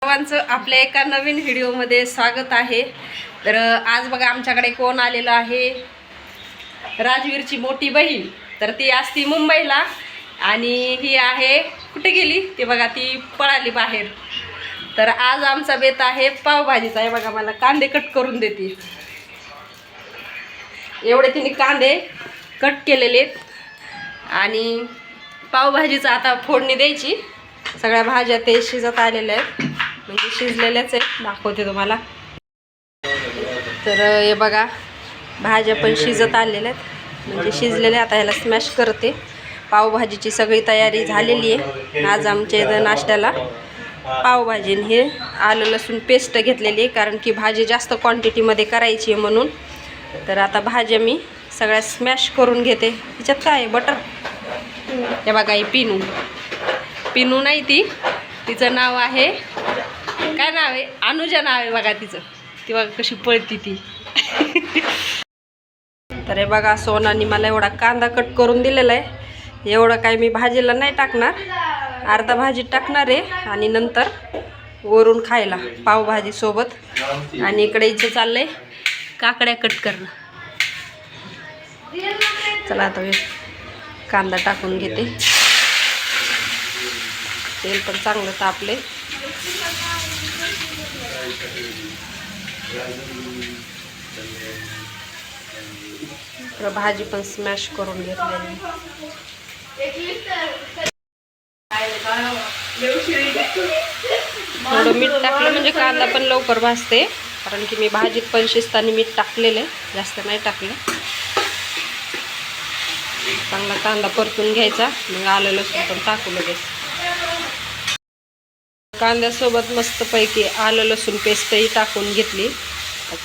सर्वांचं आपल्या एका नवीन व्हिडिओमध्ये स्वागत आहे। तर आज बघा आमच्याकडे कोण आलेलं आहे, राजवीरची मोठी बहीण। तर ती असती मुंबईला आणि ही आहे कुठे गेली ते बघा, ती पळाली बाहेर। तर आज आमचा बेत आहे पावभाजीचा। आहे बघा, मला कांदे कट करून देते। एवढे तिने कांदे कट केलेले आणि पावभाजीचा आता फोडणी द्यायची। सगळ्या भाज्या ते शिजत आलेल्या आहेत, म्हणजे शिजलेल्याच आहेत, दाखवते तुम्हाला। तर हे बघा, भाज्या पण शिजत आलेल्या आहेत, म्हणजे शिजलेल्या। आता ह्याला स्मॅश करते। पावभाजीची सगळी तयारी झालेली आहे। आज आमच्या इथं नाश्त्याला पावभाजी हे आलं लसूण पेस्ट घेतलेली आहे, कारण की भाजी जास्त क्वांटिटीमध्ये करायची आहे म्हणून। तर आता भाज्या मी सगळ्या स्मॅश करून घेते। त्याच्यात काय आहे, बटर। हे बघा, ही पिनू पिनू नाही, तिचं नाव आहे, काय नाव आहे, अनुजा नाव आहे बघा तिचं। ती बघा कशी पळती ती। तर हे बघा, सोनानी मला एवढा कांदा कट करून दिलेला आहे। एवढं काय मी भाजीला नाही टाकणार, अर्धा भाजी टाकणार आहे आणि नंतर वरून खायला पावभाजी सोबत। आणि इकडे इथं चाललंय काकड्या कट करणं। चला आता मी कांदा टाकून घेते। तेल पण चांगलं तापले। तर भाजी पण स्मॅश करून घेतलेली। थोडं मीठ टाकलं म्हणजे कांदा पण लवकर भाजते, कारण की मी भाजीत पण शिजताना मीठ टाकलेलं आहे, जास्त नाही टाकलं। चांगला कांदा परतून घ्यायचा, मग आलं लसूण पण टाकू लगेच। कांद्यासोबत मस्तपैकी आलं लसूण पेस्टही टाकून घेतली।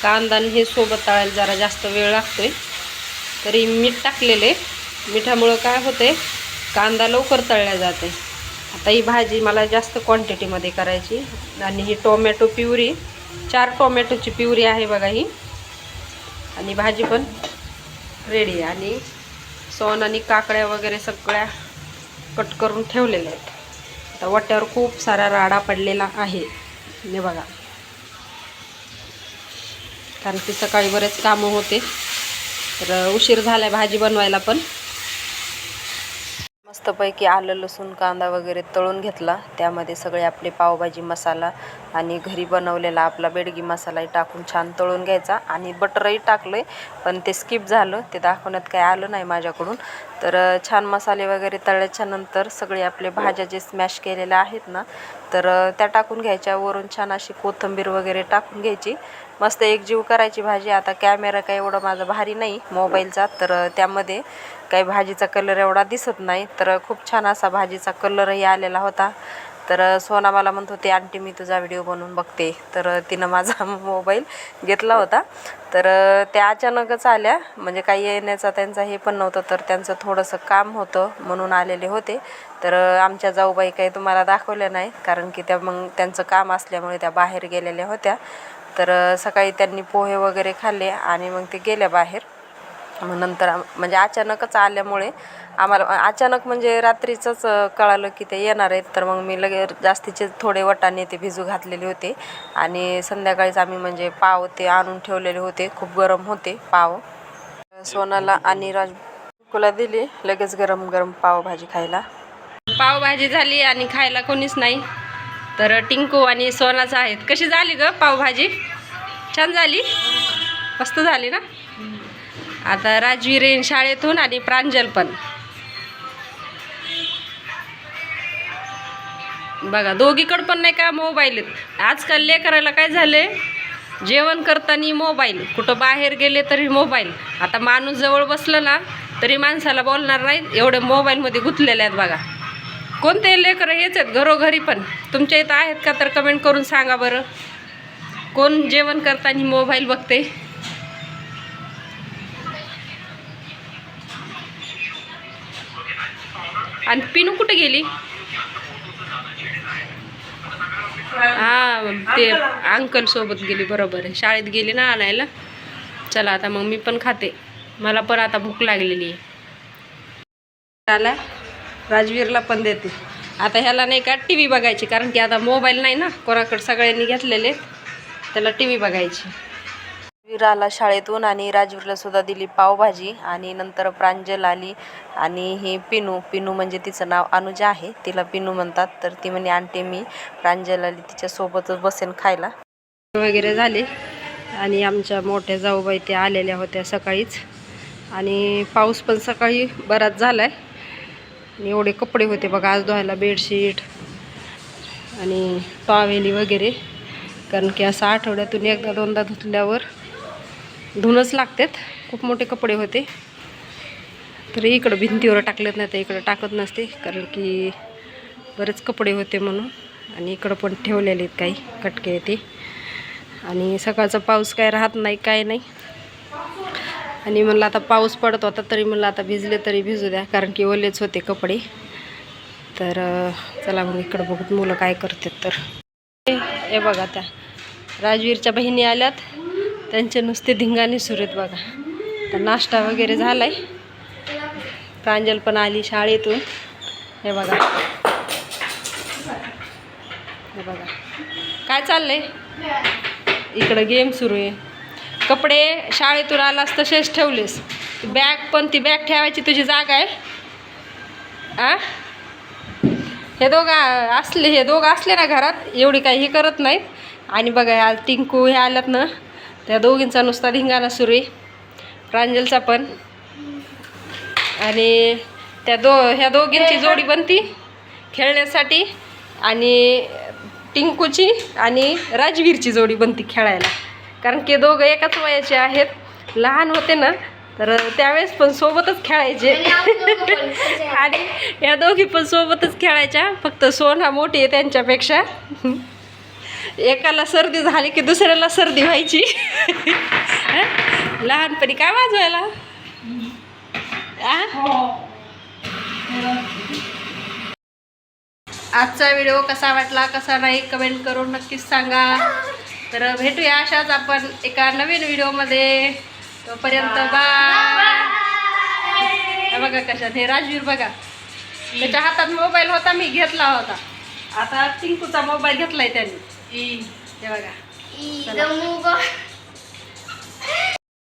कांदा हे सोबत तळायला जरा जास्त वेळ लागतोय, तरी मीठ टाकलेले। मिठामुळं काय होते, कांदा लवकर तळल्या जाते। आता ही भाजी मला जास्त क्वांटिटीमध्ये करायची। आणि ही टोमॅटो प्युरी, 4 टोमॅटोची प्युरी आहे बघा ही। आणि भाजी पण रेडी आहे। आणि सोन आणि काकड्या वगैरे सगळ्या कट करून ठेवलेल्या आहेत। आता वाट्यावर खूप सारा राडा पडलेला आहे, हे बघा, कारण की सकाळी बरेच कामं होते, तर उशीर झाला भाजी बनवायला पण। मस्तपैकी आलं लसूण कांदा वगैरे तळून घेतला। त्यामध्ये सगळे आपले पावभाजी मसाला आणि घरी बनवलेला आपला बेडगी मसालाही टाकून छान तळून घ्यायचा। आणि बटरही टाकलं, पण ते स्किप झालं, ते दाखवण्यात काय आलं नाही माझ्याकडून। तर छान मसाले वगैरे तळल्याच्या नंतर सगळे आपले भाज्या जे स्मॅश केलेल्या आहेत ना, तर त्या टाकून घ्यायच्या। वरून छान अशी कोथिंबीर वगैरे टाकून घ्यायची, मस्त एकजीव करायची भाजी। आता कॅमेरा काय एवढा माझा भारी नाही मोबाईलचा, तर त्यामध्ये काही भाजीचा कलर एवढा दिसत नाही, तर खूप छान असा भाजीचा कलरही आलेला होता। तर सोना मला म्हणत होती, आंटी मी तुझा व्हिडिओ बनवून बघते। तर तिनं माझा मोबाईल घेतला होता। तर त्या अचानकच आल्या, म्हणजे काही येण्याचा त्यांचा हे पण नव्हतं, तर त्यांचं थोडंसं काम होतं म्हणून आलेले होते। तर आमच्या जाऊबाई काही तुम्हाला दाखवल्या नाही, कारण की त्या मग त्यांचं काम असल्यामुळे त्या बाहेर गेलेल्या होत्या। तर सकाळी त्यांनी पोहे वगैरे खाल्ले आणि मग ते गेल्या बाहेर। मग नंतर म्हणजे अचानकच आल्यामुळे आम्हाला, अचानक म्हणजे रात्रीचंच कळालं की ते येणार आहेत। तर मग मी लगेच जास्तीचे थोडे वाटाणे ते भिजू घातलेले होते आणि संध्याकाळीच आम्ही म्हणजे पाव ते आणून ठेवलेले होते, खूप गरम होते पाव। सोनाला आणि राजकुला दिली लगेच गरम गरम पावभाजी खायला। पावभाजी झाली आणि खायला कोणीच नाही, तर टिंकू आणि सोनाचं आहेत। कशी झाली ग पावभाजी? छान झाली, मस्त झाली ना। आता राजवीर येईन शाळेतून आणि प्रांजल पण। बघा, दोघीकडं पण नाही का मोबाईल आहेत आजकाल। लेकराला काय झाले, जेवण करताना मोबाईल, कुठं बाहेर गेले तरी मोबाईल। आता माणूस जवळ बसलं ना तरी माणसाला बोलणार नाही, एवढे मोबाईलमध्ये गुंतलेले आहेत बघा। कोणते लेकरं हेच आहेत घरोघरी पण? तुमच्या इथं आहेत का तर कमेंट करून सांगा बरं, कोण जेवण करताना मोबाईल बघते? आणि पिनू कुठे गेली? हां, ते अंकल सोबत गेली, बरोबर आहे, शाळेत गेली ना आणायला। चला आता मग मी पण खाते, मला पण आता भूक लागलेली आहे। आला राजवीरला पण देते। आता ह्याला नाही का टी व्ही बघायची, कारण की आता मोबाईल नाही ना कोणाकडे, सगळ्यांनी घेतलेले, त्याला टी व्ही बघायची. राजवीर आला शाळेतून आणि राजवीरला सुद्धा दिली पावभाजी. आणि नंतर प्रांजल आली आणि ही पिनू म्हणजे तिचं नाव अनुजा आहे, तिला पिनू म्हणतात. तर ती म्हणे आणते मी. प्रांजल आली तिच्यासोबतच बसेन खायला वगैरे झाले. आणि आमच्या मोठ्या जाऊबाई त्या आलेल्या होत्या सकाळीच. आणि पाऊस पण सकाळी बराच झाला आहे. आणि एवढे कपडे होते बघा आज धुवायला, बेडशीट आणि टॉवेली वगैरे, कारण की असं आठवड्यातून एकदा दोनदा धुतल्यावर धुणंच लागतात. खूप मोठे कपडे होते. तर इकडं भिंतीवर टाकलेत, नाही तर इकडं टाकत नसते, कारण की बरेच कपडे होते म्हणून. आणि इकडं पण ठेवलेले आहेत काही कटके ते. आणि सकाळचा पाऊस काय राहत नाही, काय नाही. आणि म्हणलं आता पाऊस पडत होता तरी म्हणलं आता भिजले तरी भिजू द्या, कारण की ओलेच होते कपडे. तर चला मग इकडं बघत मुलं काय करतात. तर हे बघा त्या राजवीरच्या बहिणी आल्यात, त्यांचे नुसते धिंगाणे सुरू आहेत बघा. तर नाश्ता वगैरे झाला आहे. प्रांजल पण आली शाळेतून. हे बघा, हे बघा काय चाललंय इकडं, गेम सुरू आहे. कपडे शाळेतून आलास तसेच ठेवलेस. बॅग पण, ती बॅग ठेवायची तुझी जागा आहे. हे दोघं असले ना घरात एवढी काही हे करत नाहीत. आणि बघा ह्या टिंकू हे आल्यात ना, त्या दोघींचा नुसता धिंगाणा सुरू आहे, प्रांजलचा पण. आणि ह्या दोघींची जोडी बनती खेळण्यासाठी. आणि टिंकूची आणि राजवीरची जोडी बनती खेळायला, कारण की दोघं एकाच वयाचे आहेत. लहान होते ना तर त्यावेळेस पण सोबतच खेळायचे. आणि या दोघी पण सोबतच खेळायच्या, फक्त सोना मोठी आहे त्यांच्यापेक्षा. एकाला सर्दी झाली की दुसऱ्याला सर्दी व्हायची. लहानपणी काय वाजवायला. आजचा व्हिडिओ कसा वाटला कसा नाही कमेंट करून नक्कीच सांगा. तर भेटूया अशाच आपण एका नवीन व्हिडिओमध्ये. तोपर्यंत बाय. बघा कशात हे राजवीर बघा, त्याच्या हातात मोबाईल होता, मी घेतला होता. आता टिंकूचा मोबाईल घेतलाय त्यांनी. हे बघा.